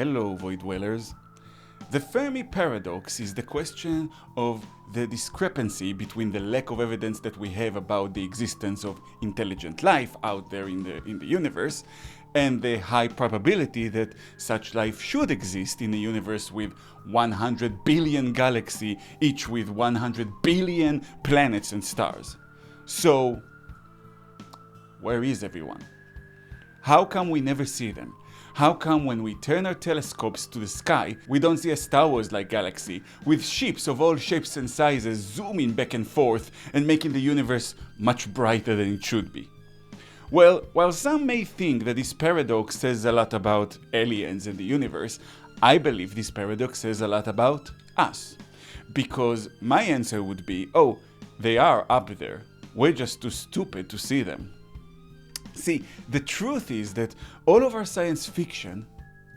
Hello, Void Dwellers. The Fermi paradox is the question of the discrepancy between the lack of evidence that we have about the existence of intelligent life out there in the universe and the high probability that such life should exist in a universe with 100 billion galaxies, each with 100 billion planets and stars. So, where is everyone? How come we never see them? How come when we turn our telescopes to the sky, we don't see a Star Wars-like galaxy, with ships of all shapes and sizes zooming back and forth and making the universe much brighter than it should be? Well, while some may think that this paradox says a lot about aliens and the universe, I believe this paradox says a lot about us. Because my answer would be, oh, they are up there, we're just too stupid to see them. See, the truth is that all of our science fiction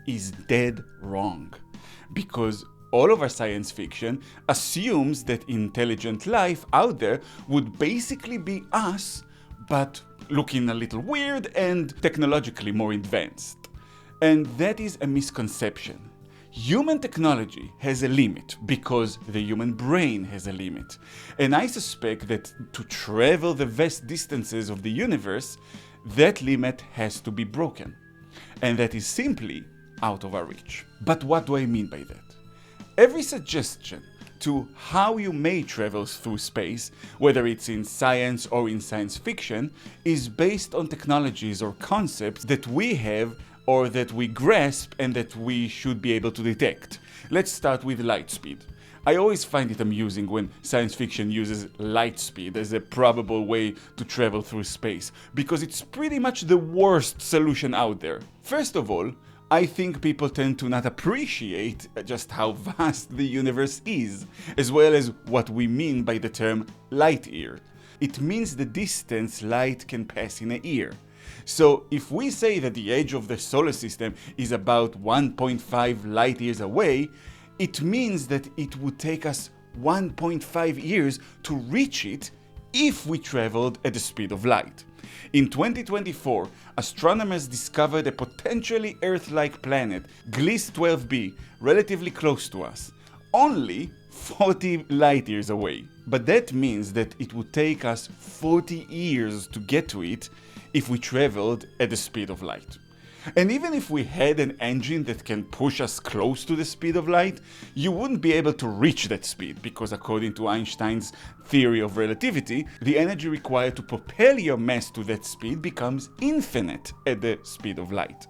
is dead wrong, because all of our science fiction assumes that intelligent life out there would basically be us, but looking a little weird and technologically more advanced. And that is a misconception. Human technology has a limit because the human brain has a limit. And I suspect that to travel the vast distances of the universe, that limit has to be broken. And that is simply out of our reach. But what do I mean by that? Every suggestion to how you may travel through space, whether it's in science or in science fiction, is based on technologies or concepts that we have or that we grasp and that we should be able to detect. Let's start with light speed. I always find it amusing when science fiction uses light speed as a probable way to travel through space, because it's pretty much the worst solution out there. First of all, I think people tend to not appreciate just how vast the universe is, as well as what we mean by the term light year. It means the distance light can pass in a year. So if we say that the edge of the solar system is about 1.5 light years away, it means that it would take us 1.5 years to reach it if we traveled at the speed of light. In 2024, astronomers discovered a potentially Earth-like planet, Gliss 12b, relatively close to us, only 40 light years away. But that means that it would take us 40 years to get to it if we traveled at the speed of light. And even if we had an engine that can push us close to the speed of light, you wouldn't be able to reach that speed, because according to Einstein's theory of relativity, the energy required to propel your mass to that speed becomes infinite at the speed of light.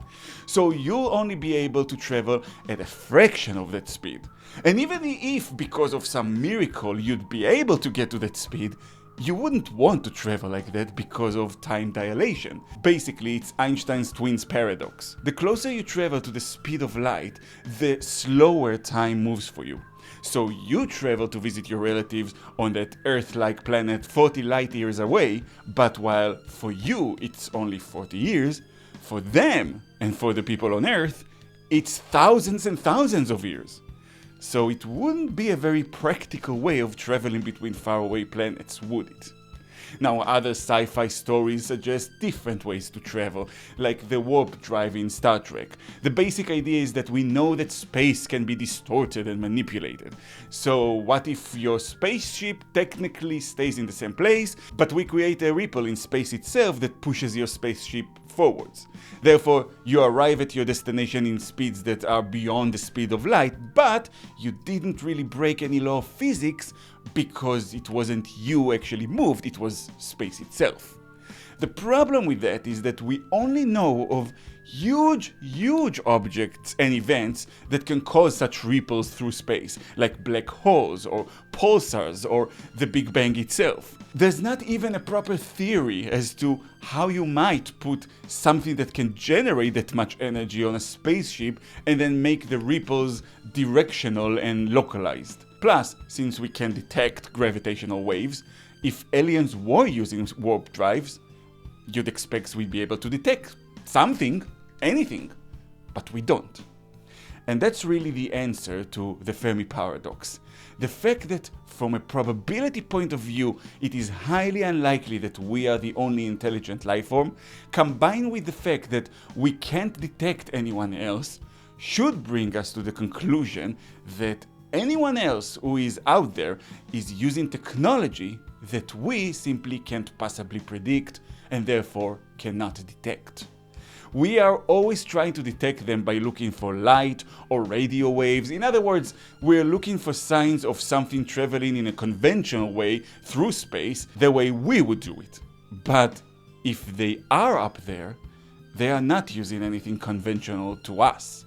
So you'll only be able to travel at a fraction of that speed. And even if, because of some miracle, you'd be able to get to that speed, you wouldn't want to travel like that because of time dilation. Basically, it's Einstein's twins paradox. The closer you travel to the speed of light, the slower time moves for you. So you travel to visit your relatives on that Earth-like planet 40 light years away, but while for you it's only 40 years, for them and for the people on Earth, it's thousands and thousands of years. So it wouldn't be a very practical way of traveling between faraway planets, would it? Now, other sci-fi stories suggest different ways to travel, like the warp drive in Star Trek. The basic idea is that we know that space can be distorted and manipulated. So what if your spaceship technically stays in the same place, but we create a ripple in space itself that pushes your spaceship forwards? Therefore, you arrive at your destination in speeds that are beyond the speed of light, but you didn't really break any law of physics because it wasn't you actually moved, it was space itself. The problem with that is that we only know of huge objects and events that can cause such ripples through space, like black holes or pulsars or the Big Bang itself. There's not even a proper theory as to how you might put something that can generate that much energy on a spaceship and then make the ripples directional and localized. Plus, since we can detect gravitational waves, if aliens were using warp drives, you'd expect we'd be able to detect something, anything, but we don't. And that's really the answer to the Fermi paradox. The fact that from a probability point of view, it is highly unlikely that we are the only intelligent life form, combined with the fact that we can't detect anyone else, should bring us to the conclusion that anyone else who is out there is using technology that we simply can't possibly predict and therefore cannot detect. We are always trying to detect them by looking for light or radio waves. In other words, we're looking for signs of something traveling in a conventional way through space, the way we would do it. But if they are up there, they are not using anything conventional to us.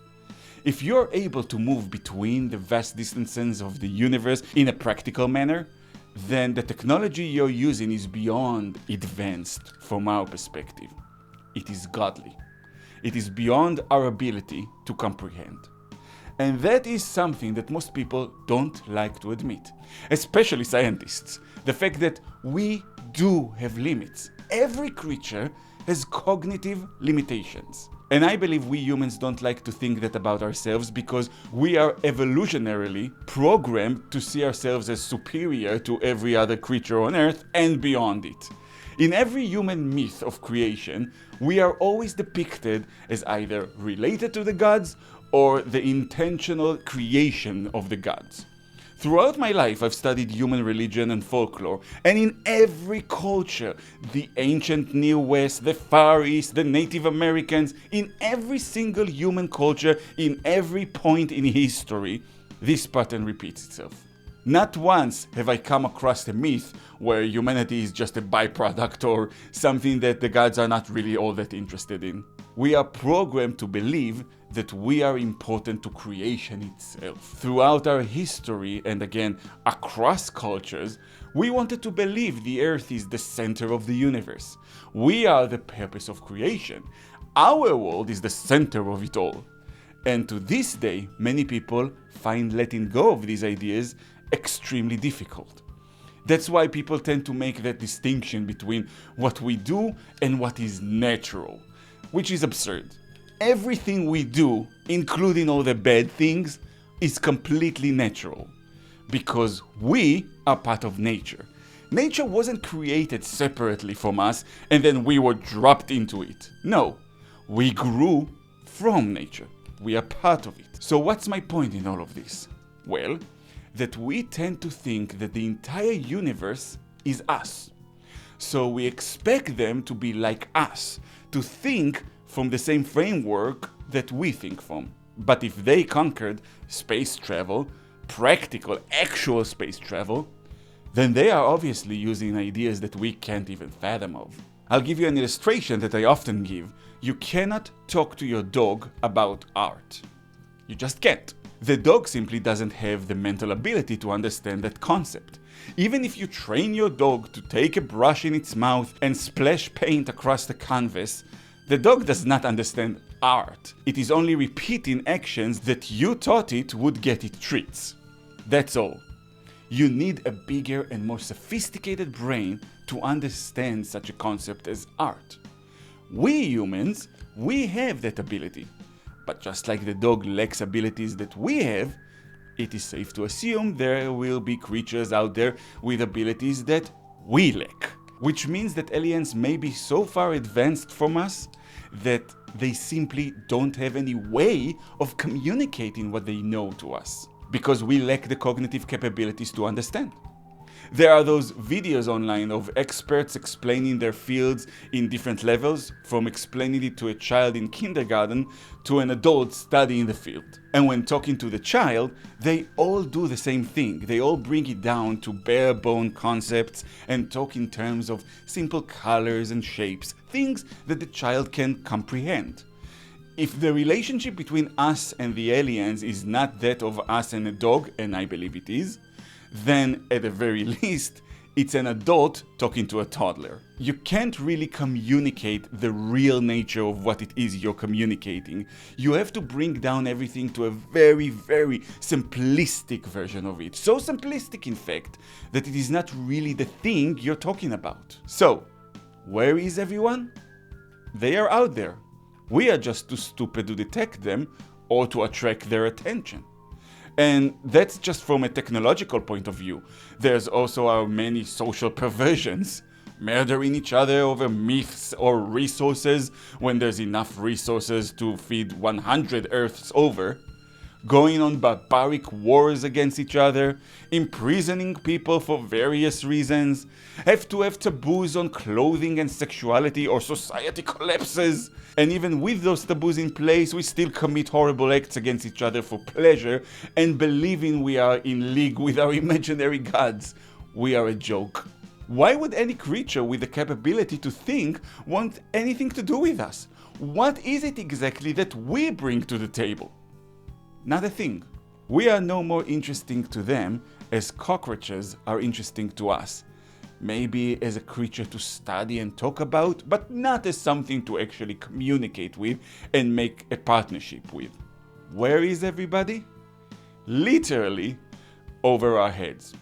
If you're able to move between the vast distances of the universe in a practical manner, then the technology you're using is beyond advanced from our perspective. It is godly. It is beyond our ability to comprehend. And that is something that most people don't like to admit, especially scientists. The fact that we do have limits. Every creature has cognitive limitations. And I believe we humans don't like to think that about ourselves because we are evolutionarily programmed to see ourselves as superior to every other creature on Earth and beyond it. In every human myth of creation, we are always depicted as either related to the gods or the intentional creation of the gods. Throughout my life, I've studied human religion and folklore, and in every culture, the ancient Near West, the Far East, the Native Americans, in every single human culture, in every point in history, this pattern repeats itself. Not once have I come across a myth where humanity is just a byproduct or something that the gods are not really all that interested in. We are programmed to believe that we are important to creation itself. Throughout our history, and again, across cultures, we wanted to believe the earth is the center of the universe. We are the purpose of creation. Our world is the center of it all. And to this day, many people find letting go of these ideas extremely difficult. That's why people tend to make that distinction between what we do and what is natural, which is absurd. Everything we do, including all the bad things, is completely natural because we are part of nature. Nature wasn't created separately from us and then we were dropped into it. No, we grew from nature. We are part of it. So what's my point in all of this? Well, that we tend to think that the entire universe is us. So we expect them to be like us, to think from the same framework that we think from. But if they conquered space travel, practical, actual space travel, then they are obviously using ideas that we can't even fathom of. I'll give you an illustration that I often give. You cannot talk to your dog about art. You just can't. The dog simply doesn't have the mental ability to understand that concept. Even if you train your dog to take a brush in its mouth and splash paint across the canvas, the dog does not understand art. It is only repeating actions that you taught it would get it treats. That's all. You need a bigger and more sophisticated brain to understand such a concept as art. We humans, we have that ability. But just like the dog lacks abilities that we have, it is safe to assume there will be creatures out there with abilities that we lack. Which means that aliens may be so far advanced from us that they simply don't have any way of communicating what they know to us, because we lack the cognitive capabilities to understand. There are those videos online of experts explaining their fields in different levels, from explaining it to a child in kindergarten to an adult studying the field. And when talking to the child, they all do the same thing. They all bring it down to bare bone concepts and talk in terms of simple colors and shapes, things that the child can comprehend. If the relationship between us and the aliens is not that of us and a dog, and I believe it is, then at the very least, it's an adult talking to a toddler. You can't really communicate the real nature of what it is you're communicating. You have to bring down everything to a very, very simplistic version of it. So simplistic, in fact, that it is not really the thing you're talking about. So, where is everyone? They are out there. We are just too stupid to detect them or to attract their attention. And that's just from a technological point of view. There's also our many social perversions. murdering each other over myths or resources when there's enough resources to feed 100 Earths over, going on barbaric wars against each other, imprisoning people for various reasons, have to have taboos on clothing and sexuality or society collapses. And even with those taboos in place, we still commit horrible acts against each other for pleasure and believing we are in league with our imaginary gods. We are a joke. Why would any creature with the capability to think want anything to do with us? What is it exactly that we bring to the table? Not a thing. We are no more interesting to them as cockroaches are interesting to us. Maybe as a creature to study and talk about, but not as something to actually communicate with and make a partnership with. Where is everybody? Literally over our heads.